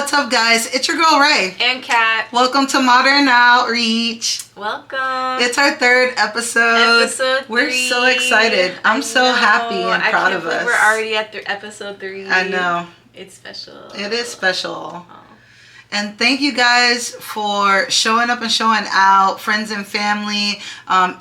What's up, guys? It's your girl, Ray. And Kat. Welcome to Modern Outreach. Welcome. It's our third episode. Episode 3. We're so excited. I'm so happy and proud of us. We're already at episode 3. I know. It's special. It is special. Oh. And thank you guys for showing up and showing out, friends and family,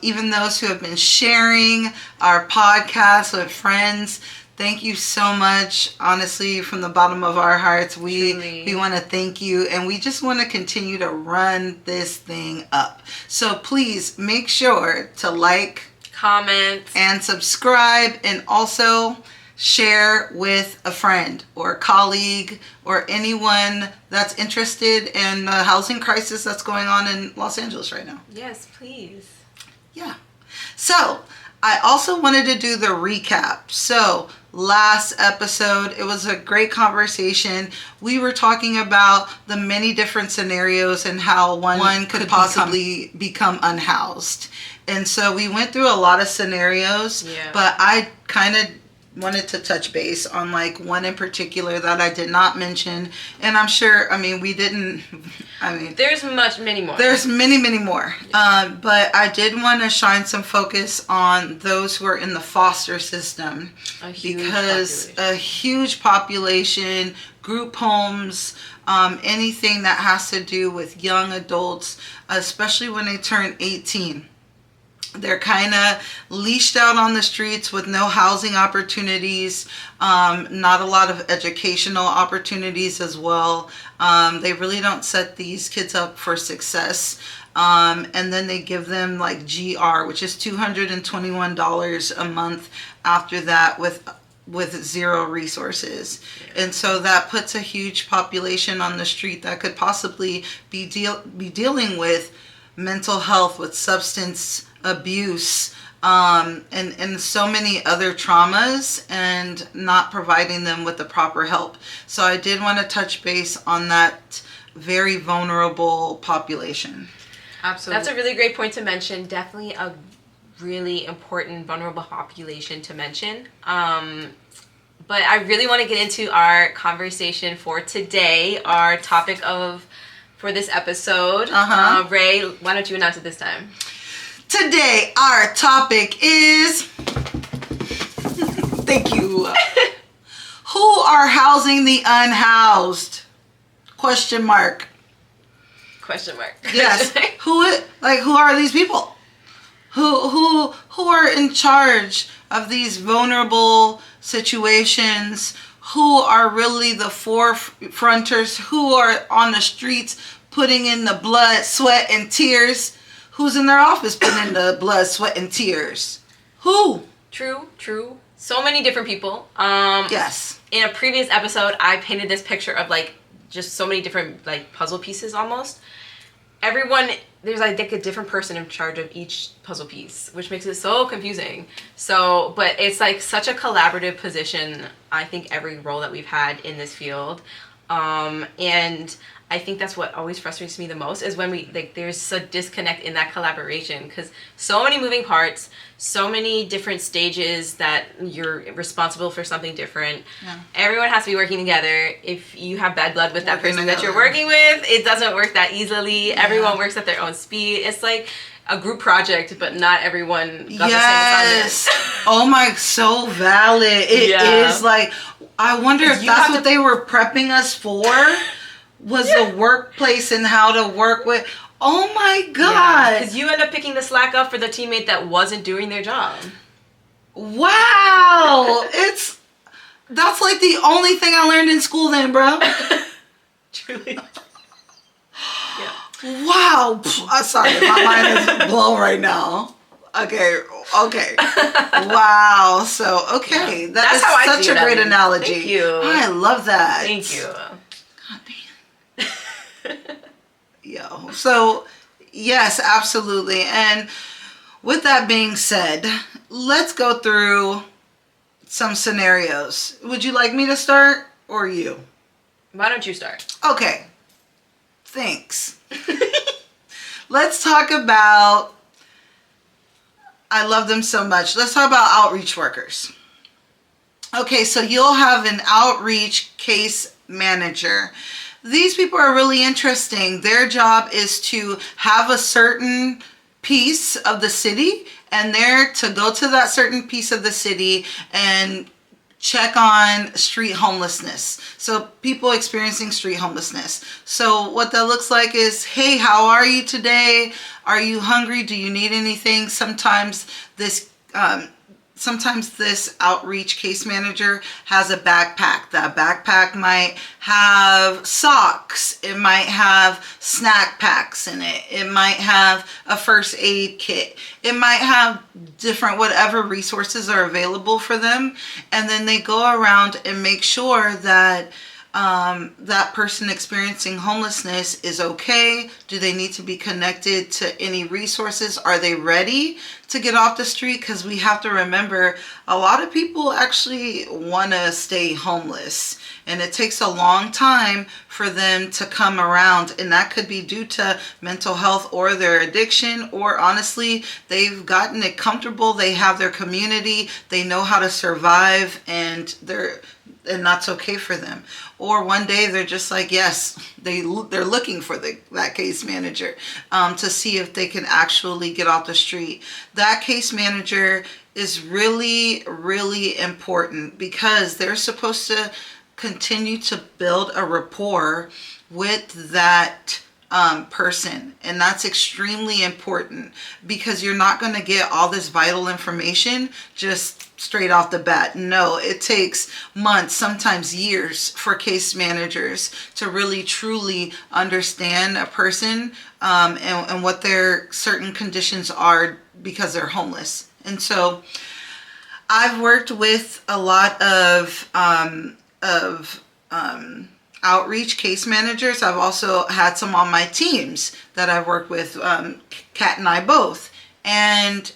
even those who have been sharing our podcast with friends. Thank you so much. Honestly, from the bottom of our hearts, we want to thank you, and we just want to continue to run this thing up. So please make sure to like, comment, and subscribe, and also share with a friend or a colleague or anyone that's interested in the housing crisis that's going on in Los Angeles right now. Yes, please. Yeah. So I also wanted to do the recap. So last episode, it was a great conversation. We were talking about the many different scenarios and how one could possibly become unhoused. And so we went through a lot of scenarios, but I kind of wanted to touch base on like one in particular that I did not mention. And I'm sure, there's many more. There's many more. But I did want to shine some focus on those who are in the foster system. A huge population, group homes, anything that has to do with young adults, especially when they turn 18. They're kind of leashed out on the streets with no housing opportunities, not a lot of educational opportunities as well. They really don't set these kids up for success. And then they give them like GR, which is $221 a month after that with zero resources. And so that puts a huge population on the street that could possibly be dealing with mental health, with substance abuse, and so many other traumas, and not providing them with the proper help. So I did want to touch base on that very vulnerable population. Absolutely. That's a really great point to mention. Definitely a really important vulnerable population to mention. But I really want to get into our conversation for today, our topic for this episode. Ray, why don't you announce it this time? Today, our topic is, thank you, who are housing the unhoused? Question mark. Yes. Who are these people? Who are in charge of these vulnerable situations? Who are really the forefronters? Who are on the streets putting in the blood, sweat, and tears? Who's in their office putting in the blood, sweat, and tears? Who? True. So many different people. Yes. In a previous episode, I painted this picture of like just so many different like puzzle pieces almost. There's like a different person in charge of each puzzle piece, which makes it so confusing. But it's like such a collaborative position, I think, every role that we've had in this field. And I think that's what always frustrates me the most is when there's a disconnect in that collaboration, because so many moving parts, so many different stages that you're responsible for something different. Yeah. Everyone has to be working together. If you have bad blood with that person that you're working with, it doesn't work that easily. Yeah. Everyone works at their own speed. It's like a group project, but not everyone got the same assignment. Oh my, so valid. It is like, I wonder if that's what they were prepping us for. Was the workplace and how to work with. Oh my God. Because you end up picking the slack up for the teammate that wasn't doing their job. Wow. That's like the only thing I learned in school then, bro. Truly. Yeah. Wow. Sorry, my mind is blown right now. Okay. Wow. So, okay. That's how I such a great analogy. Thank you. I love that. Thank you. Yo. So, yes, absolutely. And with that being said, let's go through some scenarios. Would you like me to start or you? Why don't you start? Okay. Thanks. Let's talk about, I love them so much. Let's talk about outreach workers. Okay, so you'll have an outreach case manager. These people are really interesting. Their job is to have a certain piece of the city, and they're to go to that certain piece of the city and check on street homelessness. So people experiencing street homelessness. So what that looks like is, hey, how are you today? Are you hungry? Do you need anything? Sometimes this outreach case manager has a backpack. That backpack might have socks. It might have snack packs in it. It might have a first aid kit. It might have different whatever resources are available for them. And then they go around and make sure that that person experiencing homelessness is okay. Do they need to be connected to any resources? Are they ready to get off the street? Because we have to remember, a lot of people actually want to stay homeless, and it takes a long time for them to come around, and that could be due to mental health or their addiction, or honestly, they've gotten it comfortable. They have their community. They know how to survive, and that's okay for them. Or one day they're just like, yes, they're looking for that case manager to see if they can actually get off the street. That case manager is really, really important, because they're supposed to continue to build a rapport with that person, and that's extremely important, because you're not going to get all this vital information just straight off the bat. No, it takes months, sometimes years, for case managers to really truly understand a person and what their certain conditions are because they're homeless. And so I've worked with a lot of outreach case managers. I've also had some on my teams that I've worked with, Kat and I both. And,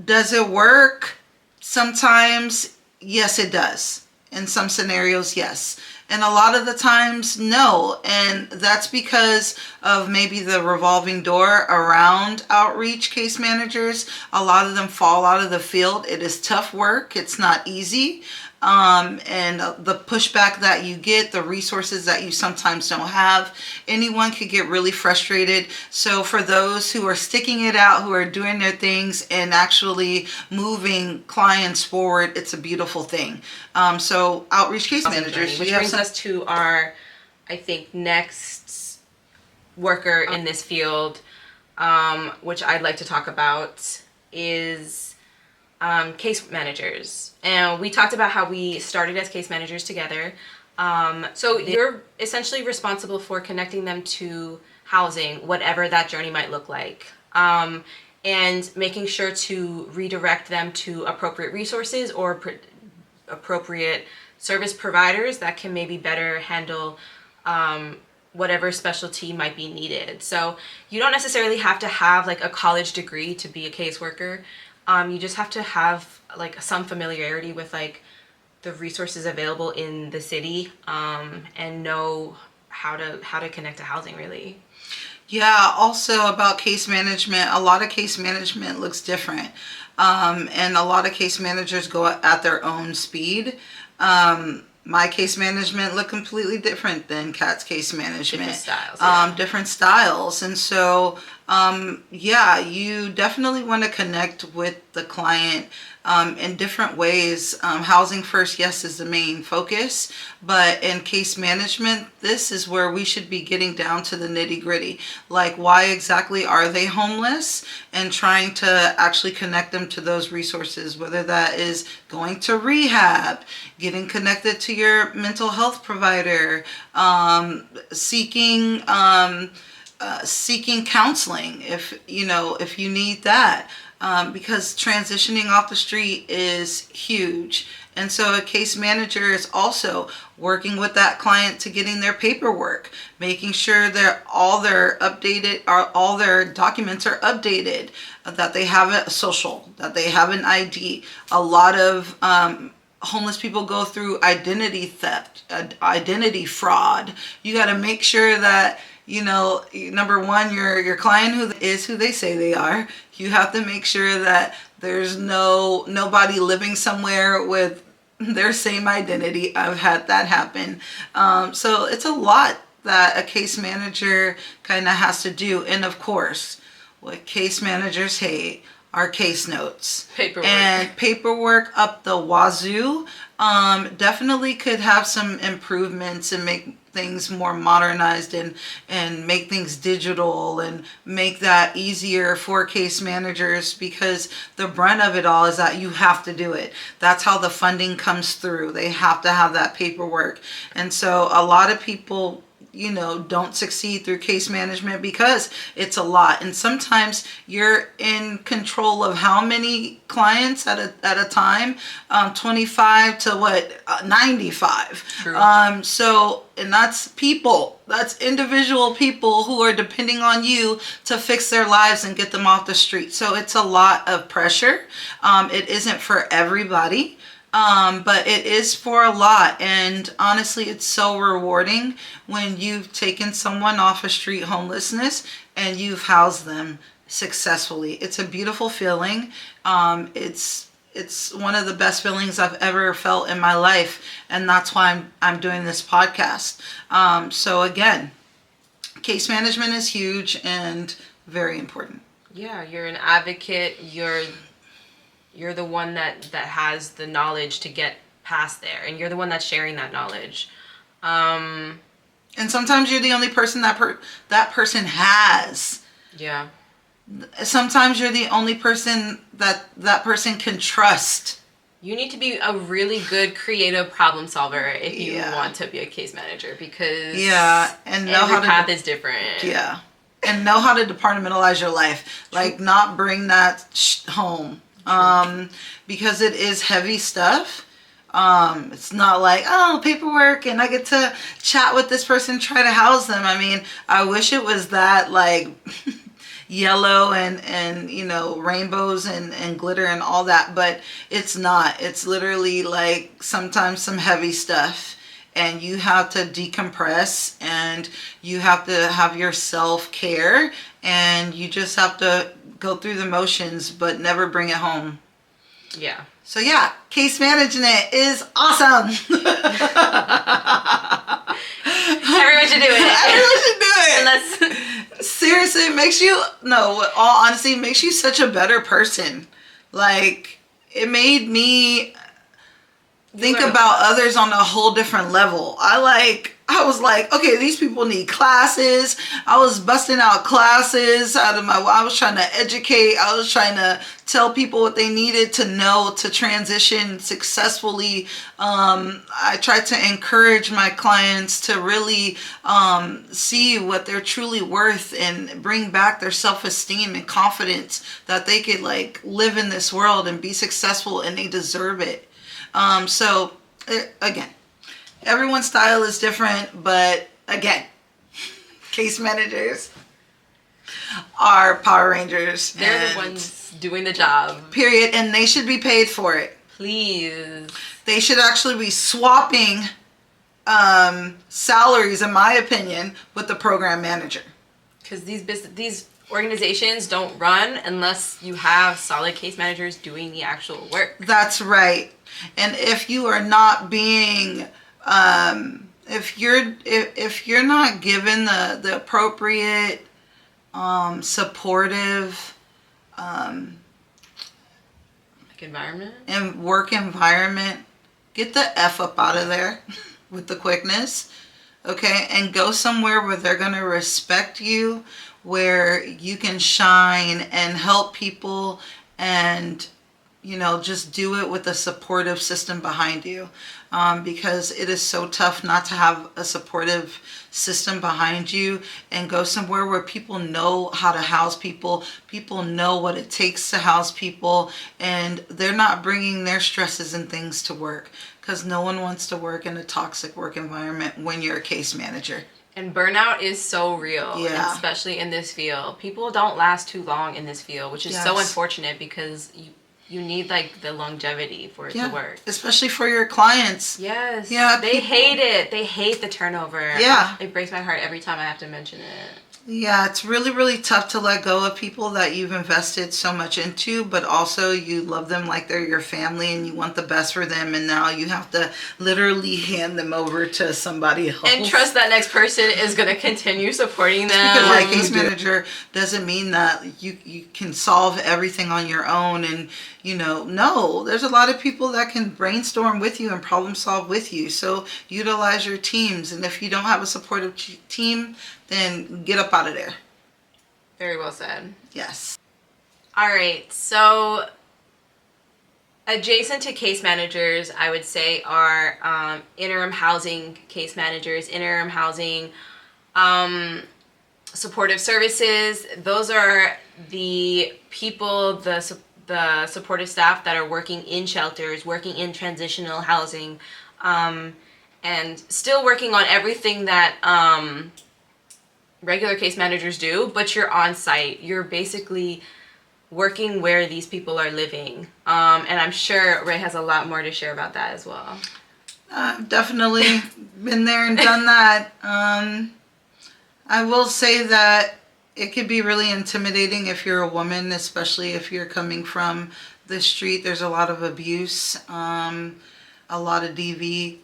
does it work? Sometimes, yes, it does. In some scenarios, yes. And a lot of the times, no. And that's because of maybe the revolving door around outreach case managers. A lot of them fall out of the field. It is tough work. It's not easy. And the pushback that you get, the resources that you sometimes don't have, anyone could get really frustrated. So for those who are sticking it out, who are doing their things and actually moving clients forward, it's a beautiful thing. So outreach case managers. Which brings us to our, I think, next worker in this field, which I'd like to talk about, is case managers. And we talked about how we started as case managers together. So you're essentially responsible for connecting them to housing, whatever that journey might look like, and making sure to redirect them to appropriate resources or appropriate service providers that can maybe better handle whatever specialty might be needed. So you don't necessarily have to have like a college degree to be a caseworker. You just have to have like some familiarity with like the resources available in the city, and know how to connect to housing, really. Yeah, also about case management, a lot of case management looks different. And a lot of case managers go at their own speed. My case management look completely different than Kat's case management. Different styles. Yeah. Different styles. And so, yeah, you definitely want to connect with the client in different ways. Housing first, yes, is the main focus, but in case management, this is where we should be getting down to the nitty gritty. Like, why exactly are they homeless, and trying to actually connect them to those resources, whether that is going to rehab, getting connected to your mental health provider, seeking counseling if you need that. Because transitioning off the street is huge. And so a case manager is also working with that client to getting their paperwork, making sure that all their documents are updated, that they have a social, that they have an ID. A lot of homeless people go through identity theft, identity fraud. You got to make sure that number one, your client is who they say they are. You have to make sure that there's nobody living somewhere with their same identity. I've had that happen. So it's a lot that a case manager kind of has to do. And of course, what case managers hate are case notes. Paperwork. And paperwork up the wazoo. Definitely could have some improvements and make things more modernized and make things digital and make that easier for case managers, because the brunt of it all is that you have to do it. That's how the funding comes through. They have to have that paperwork. And so a lot of people, don't succeed through case management because it's a lot. And sometimes you're in control of how many clients at a time, 25 to 95. True. And that's people. That's individual people who are depending on you to fix their lives and get them off the street. So it's a lot of pressure. It isn't for everybody. But it is for a lot. And honestly, it's so rewarding when you've taken someone off of street homelessness and you've housed them successfully. It's a beautiful feeling. It's one of the best feelings I've ever felt in my life. And that's why I'm doing this podcast. So again, case management is huge and very important. Yeah, you're an advocate. You're the one that has the knowledge to get past there, and you're the one that's sharing that knowledge. And sometimes you're the only person that person has. Yeah. Sometimes you're the only person that person can trust. You need to be a really good creative problem solver if you want to be a case manager, because and know every how path is different. Yeah, and know how to departmentalize your life, like not bring that home. Because it is heavy stuff. It's not like, paperwork and I get to chat with this person, try to house them. I mean, I wish it was that like yellow and rainbows and glitter and all that, but it's not. It's literally like sometimes some heavy stuff, and you have to decompress, and you have to have your self-care, and you just have to go through the motions, but never bring it home. Yeah. So case management is awesome. Everyone should do it. Everyone should do it. Unless seriously, it makes you, all honesty, it makes you such a better person. Like, it made me think about others on a whole different level. I was like, okay, these people need classes. I was busting out classes I was trying to educate. I was trying to tell people what they needed to know to transition successfully. I tried to encourage my clients to really see what they're truly worth and bring back their self-esteem and confidence that they could live in this world and be successful, and they deserve it. Again, everyone's style is different, but again, case managers are Power Rangers. They're the ones doing the job. Period. And they should be paid for it. Please. They should actually be swapping salaries, in my opinion, with the program manager. Because these organizations don't run unless you have solid case managers doing the actual work. That's right. And if you are not being if you're not given the appropriate supportive environment and work environment, get the F up out of there with the quickness, okay, and go somewhere where they're going to respect you, where you can shine and help people, and just do it with a supportive system behind you, because it is so tough not to have a supportive system behind you, and go somewhere where people know how to house people. People know what it takes to house people, and they're not bringing their stresses and things to work, because no one wants to work in a toxic work environment when you're a case manager. And burnout is so real, yeah. Especially in this field. People don't last too long in this field, which is so unfortunate, because you need the longevity for it to work. Especially for your clients. Yes. Yeah. They hate it. They hate the turnover. Yeah. It breaks my heart every time I have to mention it. Yeah, it's really, really tough to let go of people that you've invested so much into, but also you love them like they're your family and you want the best for them, and now you have to literally hand them over to somebody else. And trust that next person is going to continue supporting them. Because like case manager doesn't mean that you can solve everything on your own, and no, there's a lot of people that can brainstorm with you and problem solve with you. So utilize your teams, and if you don't have a supportive team, then get up out of there. Very well said. Yes. All right, so adjacent to case managers, I would say, are interim housing case managers, interim housing supportive services. Those are the people, the supportive staff that are working in shelters, working in transitional housing, and still working on everything that regular case managers do, but you're on site. You're basically working where these people are living. And I'm sure Ray has a lot more to share about that as well. I've definitely been there and done that. I will say that it could be really intimidating if you're a woman, especially if you're coming from the street. There's a lot of abuse, a lot of DV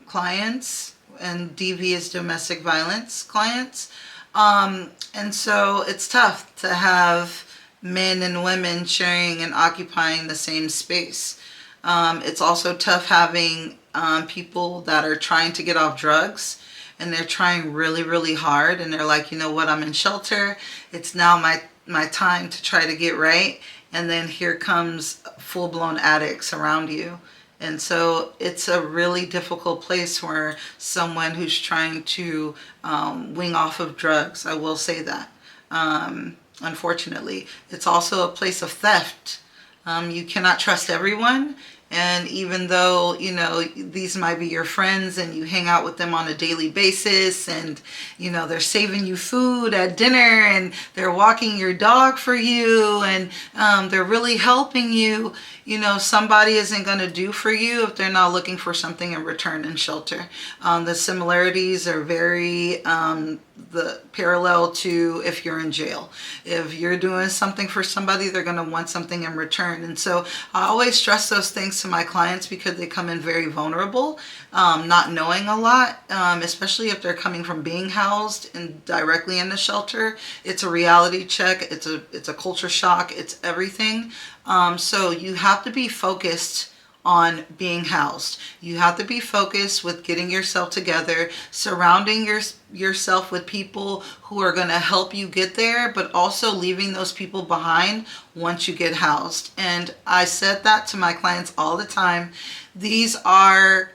clients, and DV is domestic violence clients. And so it's tough to have men and women sharing and occupying the same space. It's also tough having people that are trying to get off drugs, and they're trying really, really hard, and they're like, you know what, I'm in shelter. It's now my time to try to get right. And then here comes full-blown addicts around you. And so it's a really difficult place for someone who's trying to wing off of drugs. I will say that. Unfortunately, it's also a place of theft. You cannot trust everyone. And even though, these might be your friends and you hang out with them on a daily basis, and, they're saving you food at dinner, and they're walking your dog for you, and they're really helping you, somebody isn't going to do for you if they're not looking for something in return in shelter. The similarities are very the parallel to if you're in jail. If you're doing something for somebody, they're going to want something in return. And so I always stress those things to my clients because they come in very vulnerable, not knowing a lot, especially if they're coming from being housed and directly in the shelter. It's a reality check. It's a culture shock. It's everything. So you have to be focused on being housed. You have to be focused with getting yourself together, surrounding yourself with people who are going to help you get there, but also leaving those people behind once you get housed. And I said that to my clients all the time. These are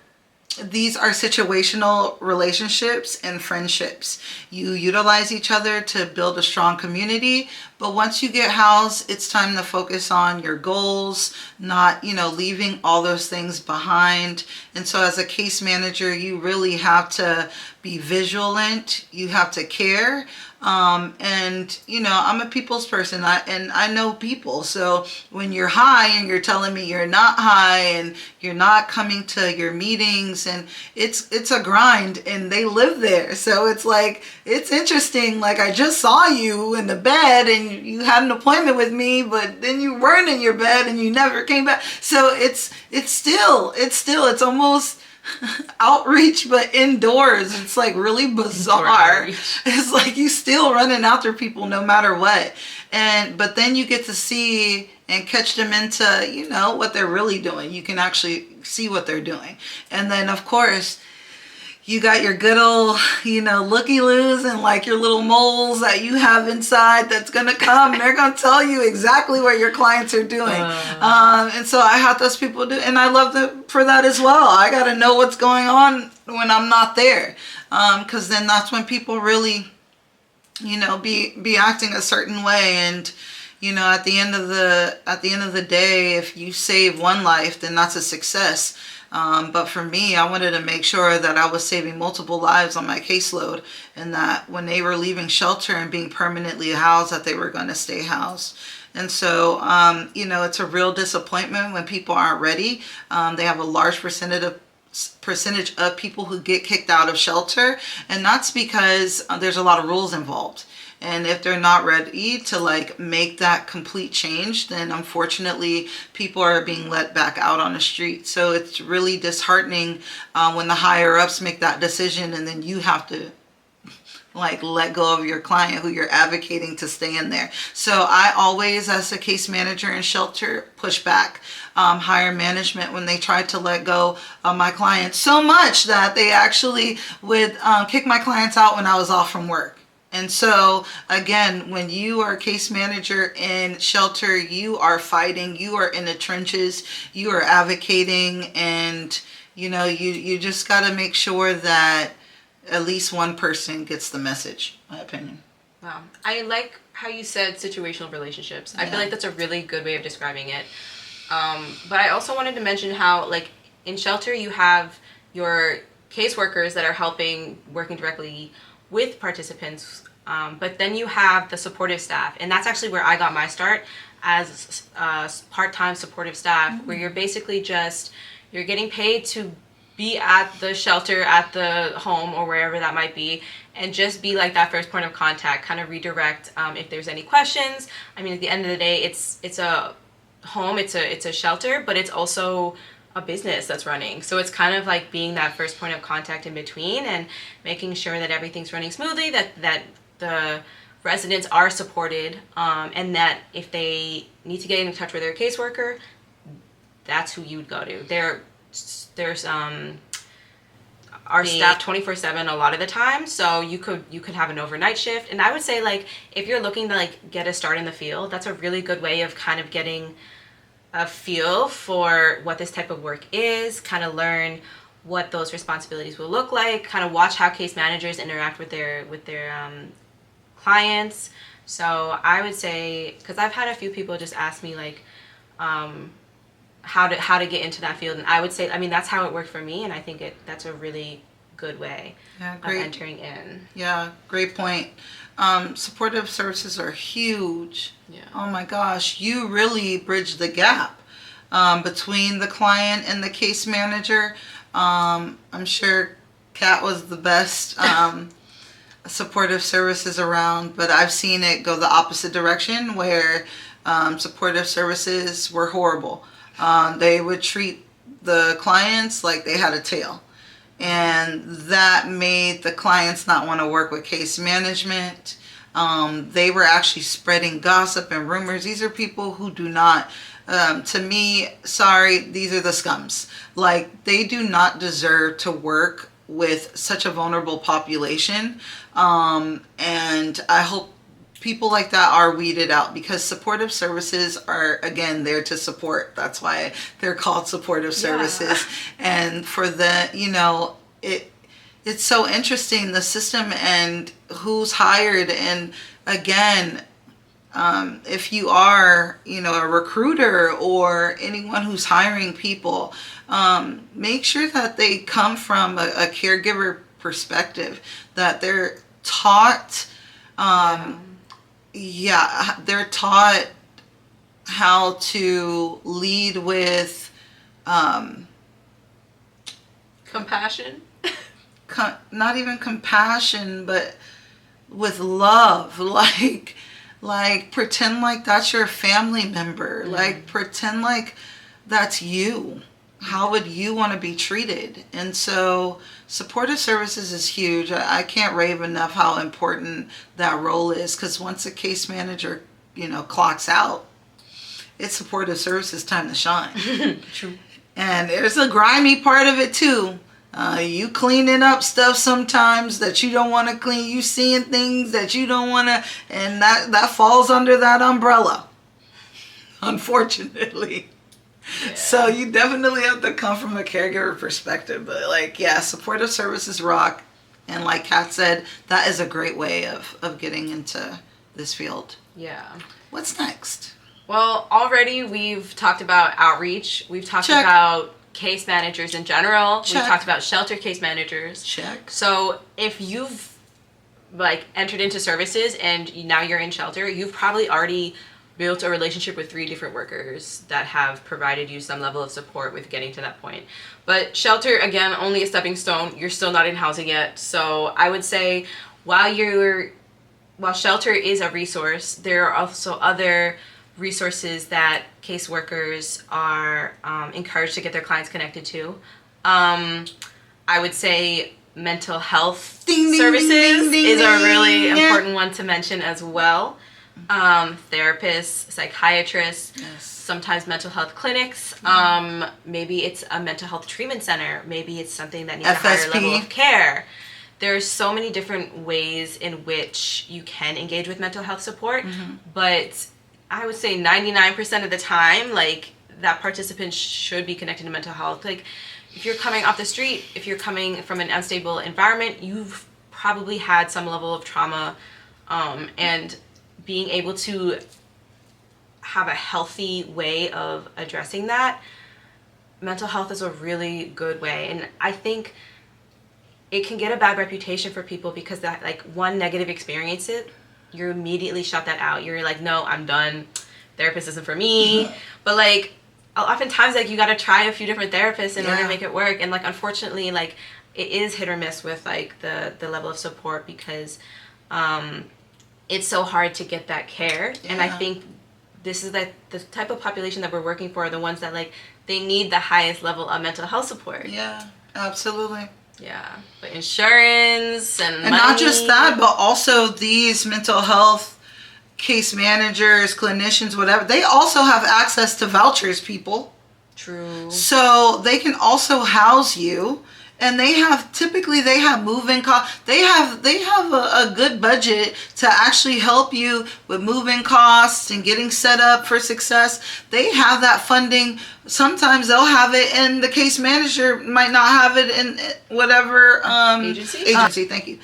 situational relationships and friendships. You utilize each other to build a strong community, but once you get housed, it's time to focus on your goals, not, leaving all those things behind. And so as a case manager, you really have to be vigilant. You have to care. And I'm a people's person. I know people. So when you're high and you're telling me you're not high and you're not coming to your meetings, and it's a grind, and they live there. So it's like, it's interesting. Like, I just saw you in the bed and you had an appointment with me, but then you weren't in your bed and you never came back. So it's almost outreach, but indoors. It's like really bizarre. It's like you still running after people no matter what. But then you get to see and catch them into, what they're really doing. You can actually see what they're doing. And then of course, you got your good old, looky-loos and like your little moles that you have inside that's going to come. They're going to tell you exactly what your clients are doing. And so I have those people do, and I love for that as well. I got to know what's going on when I'm not there. Because then that's when people really, be acting a certain way. And, at the end of the day, if you save one life, then that's a success. But for me, I wanted to make sure that I was saving multiple lives on my caseload, and that when they were leaving shelter and being permanently housed, that they were going to stay housed. And so, it's a real disappointment when people aren't ready. They have a large percentage of people who get kicked out of shelter, and that's because there's a lot of rules involved. And if they're not ready to like make that complete change, then unfortunately people are being let back out on the street. So it's really disheartening when the higher ups make that decision and then you have to like let go of your client who you're advocating to stay in there. So I always, as a case manager in shelter, push back higher management when they tried to let go of my clients, so much that they actually would kick my clients out when I was off from work. And so again, when you are a case manager in shelter, you are fighting, you are in the trenches, you are advocating, and you just got to make sure that at least one person gets the message, my opinion. Wow. I like how you said situational relationships. I feel like that's a really good way of describing it. But I also wanted to mention how, like, in shelter, you have your caseworkers that are working directly with participants, but then you have the supportive staff. And that's actually where I got my start, as part-time supportive staff, where you're basically you're getting paid to be at the shelter, at the home, or wherever that might be, and just be like that first point of contact, kind of redirect if there's any questions. I mean, at the end of the day, it's a home, it's a shelter, but it's also a business that's running. So it's kind of like being that first point of contact in between and making sure that everything's running smoothly, that the residents are supported, and that if they need to get in touch with their caseworker, that's who you would go to. There's our staff 24/7 a lot of the time, so you could have an overnight shift. And I would say, like, if you're looking to like get a start in the field, that's a really good way of kind of getting a feel for what this type of work is, kind of learn what those responsibilities will look like, kind of watch how case managers interact with their clients. So I would say, because I've had a few people just ask me like how to get into that field, and I would say, I mean, that's how it worked for me, and I think that's a really good way of entering in. Yeah, great point. Supportive services are huge. Yeah. Oh my gosh, you really bridge the gap between the client and the case manager. I'm sure Kat was the best supportive services around, but I've seen it go the opposite direction where supportive services were horrible. They would treat the clients like they had a tail. And that made the clients not want to work with case management. They were actually spreading gossip and rumors. These are people who do not, to me, sorry, these are the scums. Like, they do not deserve to work with such a vulnerable population. And I hope people like that are weeded out, because supportive services are, again, there to support. That's why they're called supportive services. And for the, it's so interesting, the system and who's hired. And again, if you are, a recruiter or anyone who's hiring people, make sure that they come from a caregiver perspective, that they're taught, they're taught how to lead with compassion. Not even compassion, but with love. Like pretend like that's your family member. Like pretend like that's you. How would you want to be treated? And so supportive services is huge. I can't rave enough how important that role is, because once a case manager, clocks out, it's supportive services time to shine. True. And there's a grimy part of it too. You cleaning up stuff sometimes that you don't want to clean. You seeing things that you don't want to, and that falls under that umbrella, unfortunately. Yeah. So you definitely have to come from a caregiver perspective. But supportive services rock. And like Kat said, that is a great way of getting into this field. Yeah. What's next? Well, already we've talked about outreach. We've talked about case managers in general. Check. We've talked about shelter case managers. Check. So if you've entered into services and now you're in shelter, you've probably already built a relationship with 3 different workers that have provided you some level of support with getting to that point. But shelter, again, only a stepping stone. You're still not in housing yet. So I would say while shelter is a resource, there are also other resources that caseworkers are encouraged to get their clients connected to. I would say mental health services is a really important one to mention as well. Therapists, psychiatrists, sometimes mental health clinics. Maybe it's a mental health treatment center. Maybe it's something that needs a higher level of care. There's so many different ways in which you can engage with mental health support, but I would say 99% of the time, like, that participant should be connected to mental health. Like, if you're coming off the street, if you're coming from an unstable environment, you've probably had some level of trauma, and being able to have a healthy way of addressing that, mental health is a really good way. And I think it can get a bad reputation for people because that, like, one negative experience, you immediately shut that out. You're like, no, I'm done. Therapist isn't for me. But, like, oftentimes, like, you got to try a few different therapists in order to make it work. And, like, unfortunately, like, it is hit or miss with, like, the level of support because it's so hard to get that care. And I think this is like the type of population that we're working for are the ones that, like, they need the highest level of mental health support. Yeah, absolutely. Yeah, but insurance and money. Not just that, but also these mental health case managers, clinicians, whatever, they also have access to vouchers, people. True. So they can also house you, and they have move-in costs. They have a good budget to actually help you with move-in costs and getting set up for success. They have that funding. Sometimes they'll have it, and the case manager might not have it in whatever agency. Thank you.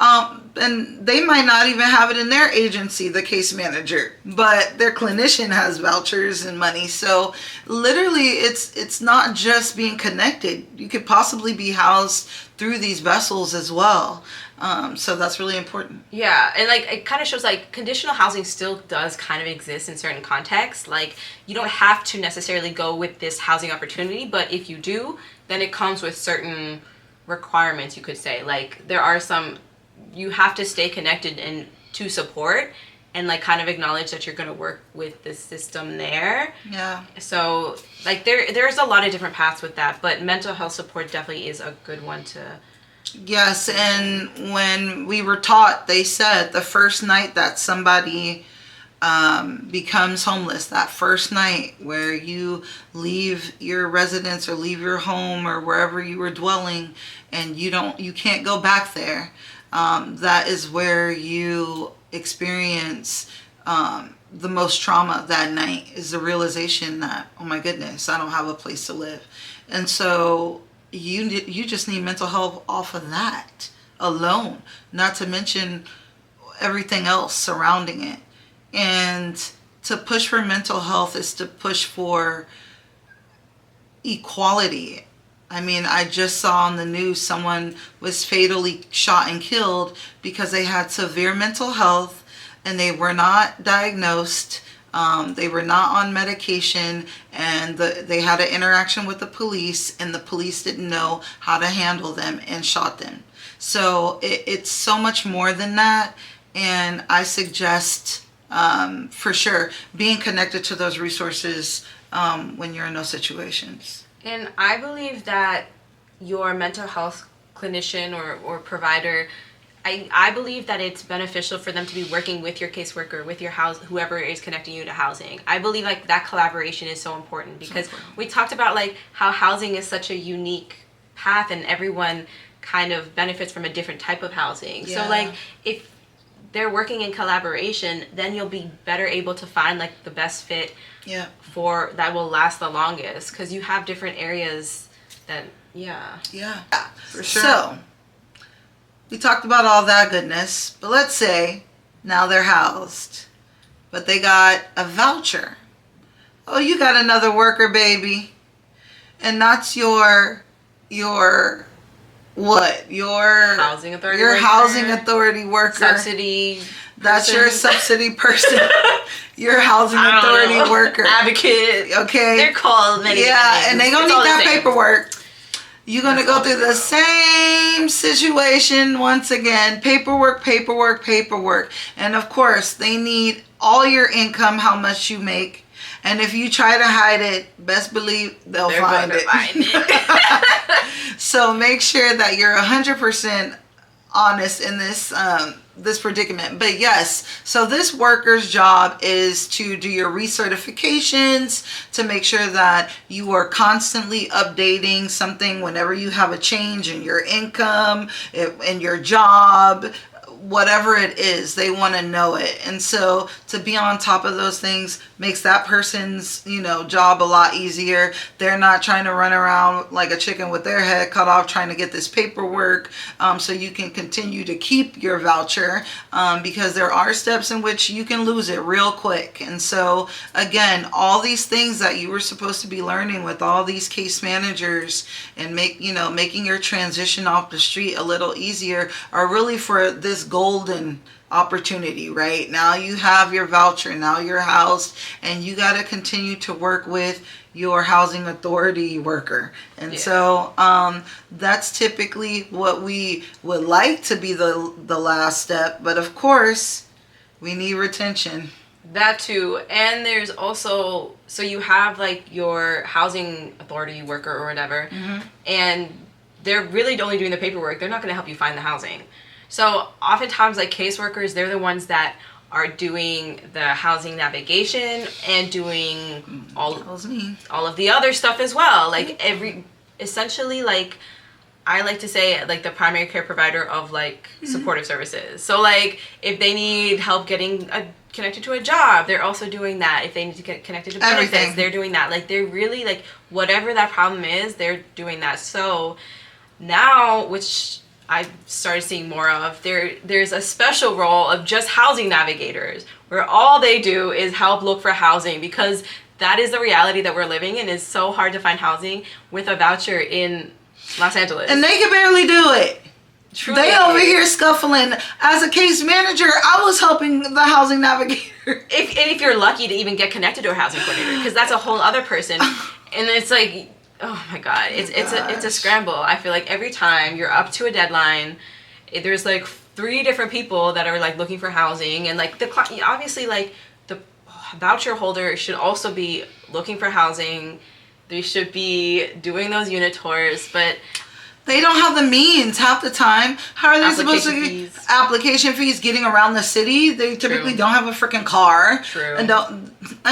And they might not even have it in their agency, the case manager, but their clinician has vouchers and money. So literally it's not just being connected. You could possibly be housed through these vessels as well. So that's really important. Yeah, and, like, it kind of shows, like, conditional housing still does kind of exist in certain contexts. Like, you don't have to necessarily go with this housing opportunity, but if you do, then it comes with certain requirements, you could say. Like, there are some, you have to stay connected and to support and, like, kind of acknowledge that you're going to work with the system there. Yeah. So, like, there's a lot of different paths with that, but mental health support definitely is a good one to... Yes, and when we were taught, they said the first night that somebody becomes homeless, that first night where you leave your residence or leave your home or wherever you were dwelling and you can't go back there, that is where you experience the most trauma that night, is the realization that, oh my goodness, I don't have a place to live. And so you just need mental health off of that alone, not to mention everything else surrounding it. And to push for mental health is to push for equality. I mean, I just saw on the news someone was fatally shot and killed because they had severe mental health and they were not diagnosed. They were not on medication, and they had an interaction with the police, and the police didn't know how to handle them and shot them. So it's so much more than that, and I suggest for sure being connected to those resources when you're in those situations. And I believe that your mental health clinician or provider, I believe that it's beneficial for them to be working with your caseworker, with your whoever is connecting you to housing. I believe, like, that collaboration is so important because we talked about, like, how housing is such a unique path and everyone kind of benefits from a different type of housing. Yeah. So, like, if they're working in collaboration, then you'll be better able to find, like, the best fit for that will last the longest because you have different areas that, yeah, for sure. So we talked about all that goodness, but let's say now they're housed, but they got a voucher. Oh, you got another worker, baby. And that's your what? Your housing authority your worker, housing authority worker. Subsidy. That's your subsidy person. Your housing authority worker. Advocate. Okay. They're called many different names. And they're going to need that paperwork. You're going to go through the same situation once again. Paperwork. And of course, they need all your income, how much you make. And if you try to hide it, best believe they're find it. So make sure that you're 100% honest in this this predicament. But yes, so this worker's job is to do your recertifications, to make sure that you are constantly updating something whenever you have a change in your income, in your job, whatever it is, they want to know it. And so to be on top of those things makes that person's, job a lot easier. They're not trying to run around like a chicken with their head cut off trying to get this paperwork, so you can continue to keep your voucher, because there are steps in which you can lose it real quick. And so again, all these things that you were supposed to be learning with all these case managers and making your transition off the street a little easier are really for this golden opportunity. Right now you have your voucher, now you're housed, and you got to continue to work with your housing authority worker. And so that's typically what we would like to be the last step, but of course we need retention. That too. And there's also, so you have like your housing authority worker or whatever, and they're really only doing the paperwork. They're not going to help you find the housing. So oftentimes, like caseworkers, they're the ones that are doing the housing navigation and doing all of the other stuff as well. Like essentially, like I like to say, like the primary care provider of like supportive services. So like if they need help getting connected to a job, they're also doing that. If they need to get connected to benefits, they're doing that. Like they're really like whatever that problem is, they're doing that. So now, which I've started seeing more of, there's a special role of just housing navigators where all they do is help look for housing, because that is the reality that we're living in. It's so hard to find housing with a voucher in Los Angeles. And they can barely do it. Truly. They over here scuffling. As a case manager, I was helping the housing navigator. If you're lucky to even get connected to a housing coordinator, because that's a whole other person. And it's like, oh my God, it's a scramble. I feel like every time you're up to a deadline, there's like 3 different people that are like looking for housing, and like obviously like the voucher holder should also be looking for housing. They should be doing those unit tours, but they don't have the means half the time. How are they supposed to get application fees getting around the city? They typically don't have a freaking car. True. And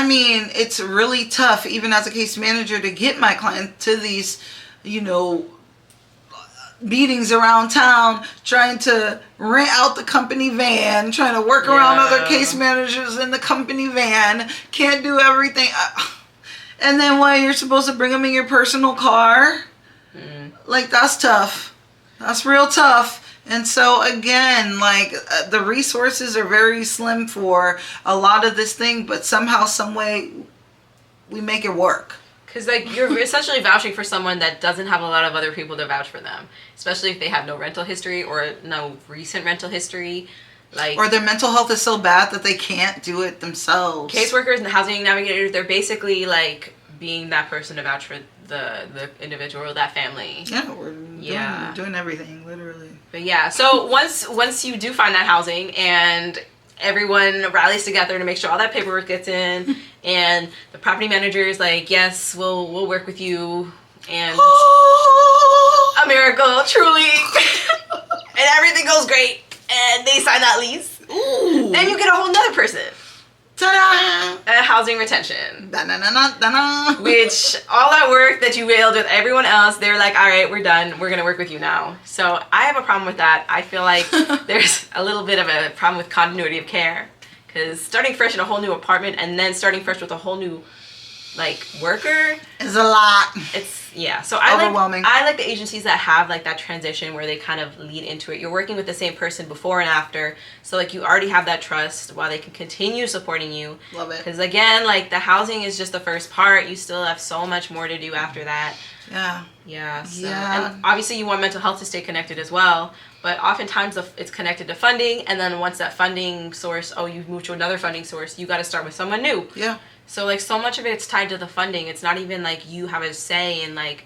it's really tough, even as a case manager, to get my client to these, meetings around town, trying to rent out the company van, trying to work around other case managers in the company van. Can't do everything. And then you're supposed to bring them in your personal car? Like, that's tough. That's real tough. And so again, like the resources are very slim for a lot of this thing, but somehow, some way, we make it work. Because like you're essentially vouching for someone that doesn't have a lot of other people to vouch for them, especially if they have no rental history or no recent rental history. Or their mental health is so bad that they can't do it themselves. Caseworkers and housing navigators, they're basically like being that person to vouch for the individual or that family. Yeah, we're doing everything, literally. But yeah, so once you do find that housing and everyone rallies together to make sure all that paperwork gets in, and the property manager is like, yes, we'll work with you, and a miracle, truly, and everything goes great, and they sign that lease. Ooh. Then you get a whole nother person. Ta-da! Housing retention. Da-na-na-na-na-na. Which, all that work that you wailed with everyone else, they're like, all right, we're done. We're going to work with you now. So I have a problem with that. I feel like there's a little bit of a problem with continuity of care. Because starting fresh in a whole new apartment and then starting fresh with a whole new, worker. Is a lot. So overwhelming. I like the agencies that have that transition where they kind of lead into it. You're working with the same person before and after, so you already have that trust while they can continue supporting you. Love it. Because again, the housing is just the first part. You still have so much more to do after that. Yeah. Yeah. So, yeah. And obviously you want mental health to stay connected as well, but oftentimes it's connected to funding, and then once that funding source, you've moved to another funding source, you got to start with someone new. Yeah. So like so much of it's tied to the funding. It's not even like you have a say in like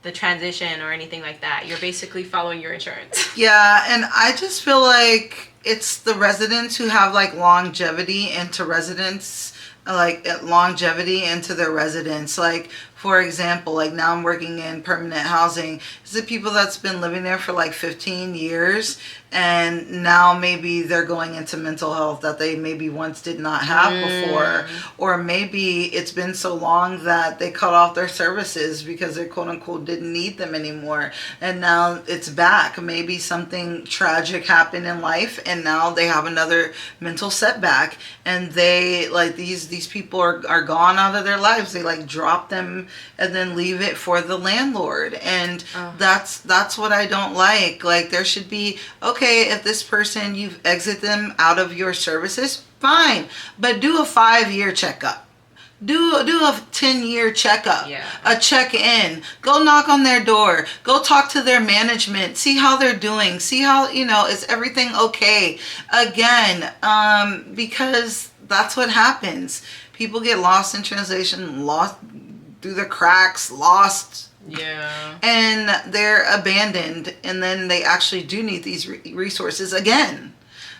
the transition or anything like that. You're basically following your insurance. Yeah, and I just feel like it's the residents who have like longevity into residents, like longevity into their residence. Like, for example, like now I'm working in permanent housing. It's the people that's been living there for like 15 years, and now maybe they're going into mental health that they maybe once did not have before, or maybe it's been so long that they cut off their services because they quote unquote didn't need them anymore, and now it's back. Maybe something tragic happened in life and now they have another mental setback, and they like these people are gone out of their lives. They like drop them and then leave it for the landlord, and that's what I don't like. Like, there should be, okay, if this person, you've exit them out of your services, fine, but do a 5-year checkup. Do a 10-year checkup, a check-in. Go knock on their door. Go talk to their management. See how they're doing. See how, is everything okay? Again, because that's what happens. People get lost in translation, lost through the cracks, lost. Yeah. And they're abandoned, and then they actually do need these resources again.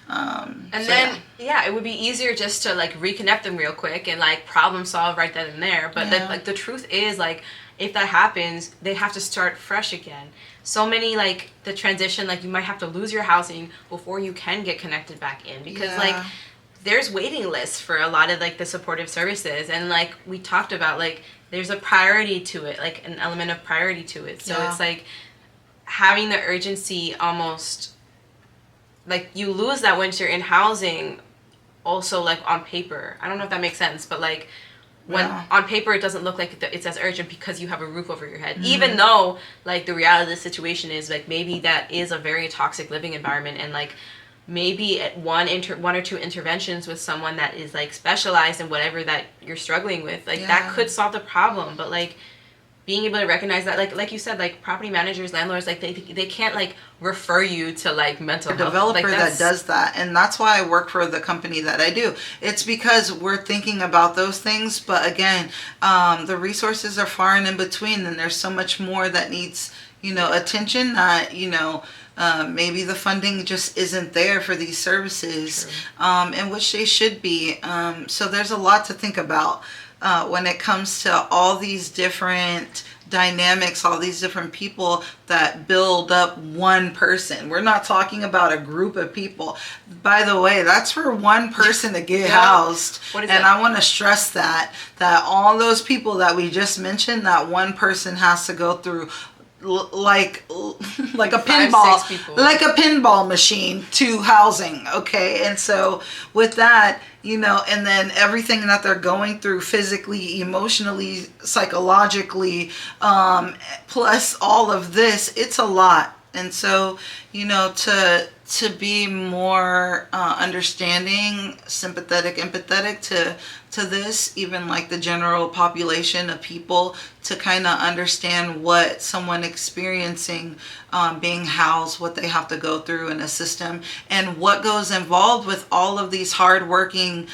It would be easier just to like reconnect them real quick and like problem solve right then and there. But the truth is, like, if that happens, they have to start fresh again. So many, like, the transition, like, you might have to lose your housing before you can get connected back in, because like there's waiting lists for a lot of like the supportive services, and like we talked about, like, there's a priority to it, like an element of priority to it. So it's like having the urgency almost, like, you lose that once you're in housing also, like, on paper. I don't know if that makes sense, but like when on paper it doesn't look like it's as urgent because you have a roof over your head, even though like the reality of the situation is like maybe that is a very toxic living environment, and like maybe at one or two interventions with someone that is like specialized in whatever that you're struggling with, like that could solve the problem. But like being able to recognize that, like you said, like property managers, landlords, like they can't like refer you to like mental health. Developer like, that does that, and that's why I work for the company that I do. It's because we're thinking about those things, but again, the resources are far and in between, and there's so much more that needs attention that maybe the funding just isn't there for these services, in which they should be. So there's a lot to think about when it comes to all these different dynamics, all these different people that build up one person. We're not talking about a group of people. By the way, that's for one person to get housed. And I want to stress that all those people that we just mentioned, that one person has to go through like a pinball machine to housing. Okay, and so with that, and then everything that they're going through physically, emotionally, psychologically, plus all of this, it's a lot. And so to be more understanding, sympathetic, empathetic to this, even like the general population of people, to kind of understand what someone experiencing being housed, what they have to go through in a system, and what goes involved with all of these hardworking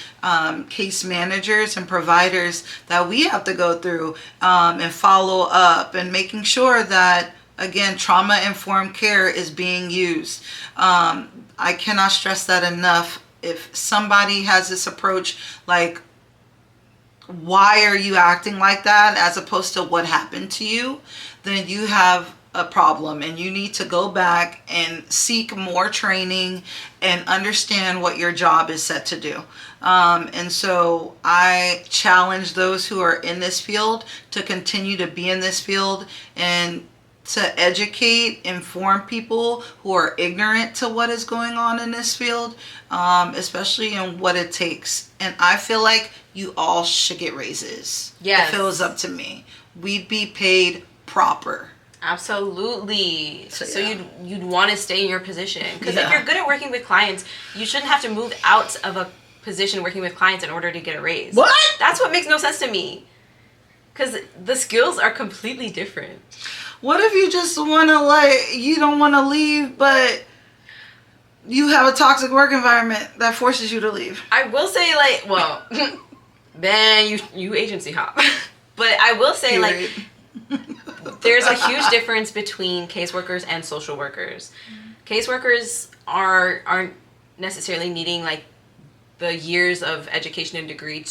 case managers and providers that we have to go through and follow up, and making sure that, again, trauma-informed care is being used. I cannot stress that enough. If somebody has this approach, like, why are you acting like that, as opposed to what happened to you, then you have a problem, and you need to go back and seek more training and understand what your job is set to do. And so I challenge those who are in this field to continue to be in this field and to educate, inform people who are ignorant to what is going on in this field, especially in what it takes. And I feel like you all should get raises. Yes. If it was up to me, we'd be paid proper. Absolutely. So you'd want to stay in your position, because if you're good at working with clients, you shouldn't have to move out of a position working with clients in order to get a raise. What? That's what makes no sense to me. Because the skills are completely different. What if you just want to, you don't want to leave, but you have a toxic work environment that forces you to leave? I will say, well, then you agency hop. But I will say, there's a huge difference between caseworkers and social workers. Caseworkers aren't necessarily needing, the years of education and degree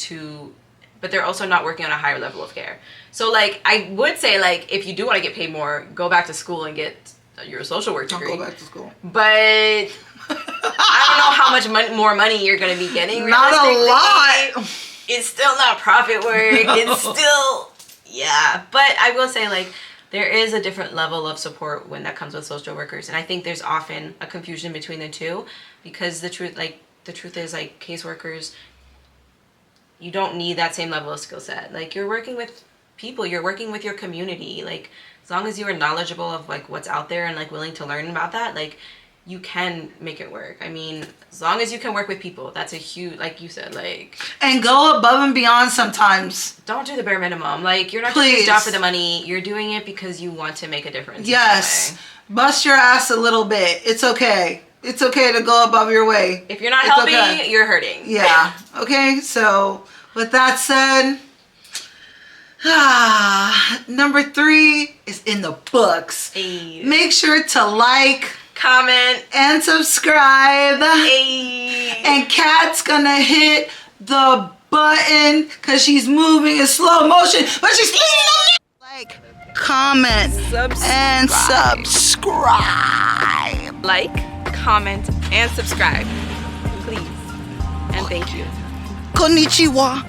but they're also not working on a higher level of care. So, I would say, if you do want to get paid more, go back to school and get your social work degree. Don't go back to school. But I don't know how much more money you're going to be getting. Not a lot. It's still not profit work. No. It's still, yeah. But I will say, there is a different level of support when that comes with social workers. And I think there's often a confusion between the two, because the truth is, caseworkers, you don't need that same level of skill set. You're working with people, you're working with your community. As long as you are knowledgeable of what's out there and willing to learn about that, you can make it work. I mean, as long as you can work with people, that's a huge, like you said, and go above and beyond sometimes. Don't do the bare minimum. You're not Please. doing this job for the money. You're doing it because you want to make a difference. Yes. Bust your ass a little bit. It's okay. It's okay to go above your way. If you're not helping, you're hurting. Yeah. Okay. So with that said, number 3 is in the books. Hey. Make sure to comment, and subscribe. Hey. And Kat's gonna hit the button because she's moving in slow motion, but she's leaning on comment, and subscribe. Comment, and subscribe. Please. And thank you. Konnichiwa.